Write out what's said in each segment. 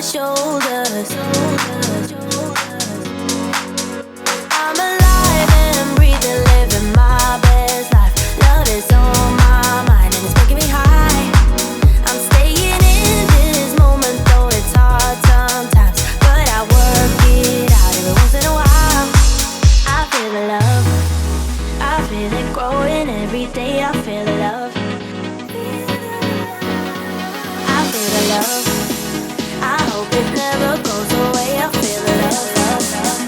shoulders. I'm alive and breathing, living my best life. Love is on my mind and it's making me high. I'm staying in this moment, though it's hard sometimes, but I work it out every once in a while. I feel the love, I feel it growing every day. I feel the love, I feel the love. I hope it never goes away. I feel the love, love, love.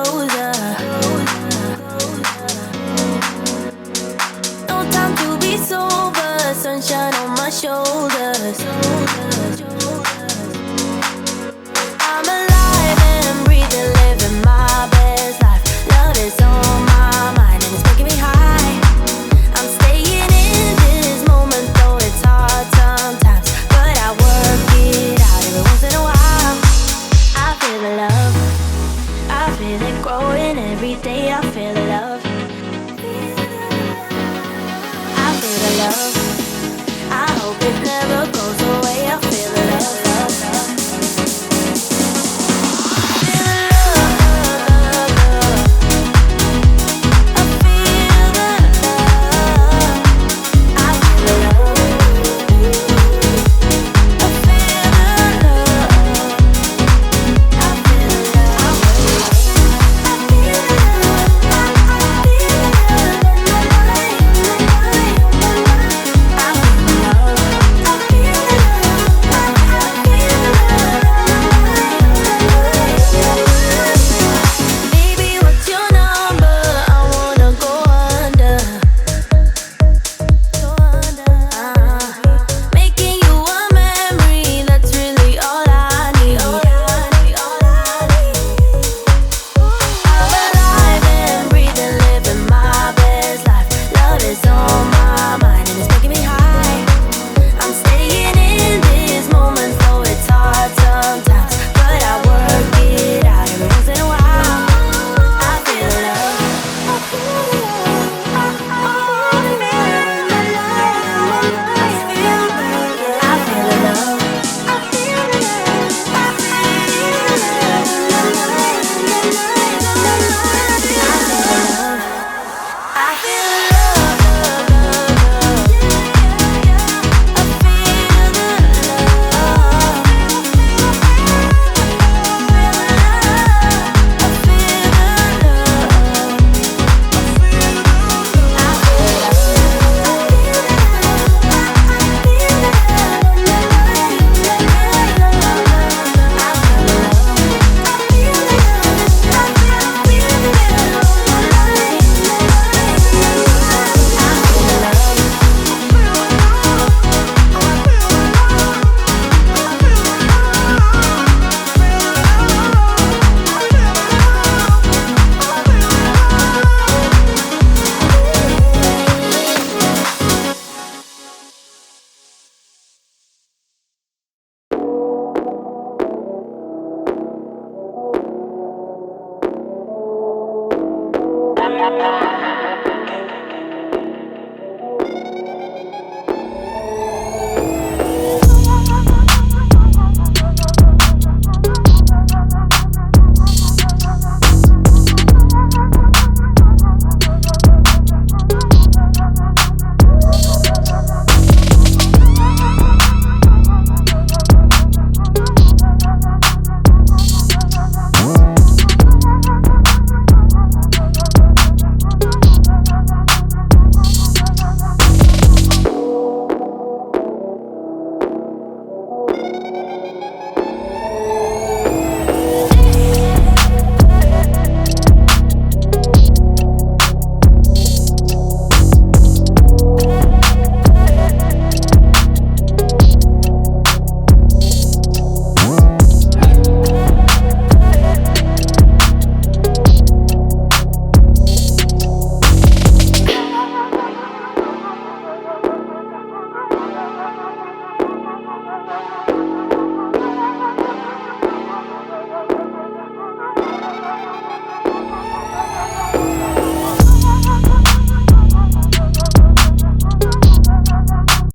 closer. No time to be sober, sunshine on my shoulders. I'm alive and breathing, living my best life. Love is on my mind and it's making me high. I'm staying in this moment, though it's hard sometimes, but I work it out every once in a while. I feel the love, I feel it growing every day. I feel the love, I feel the love. I hope it never goes away. I feel the love, love, love.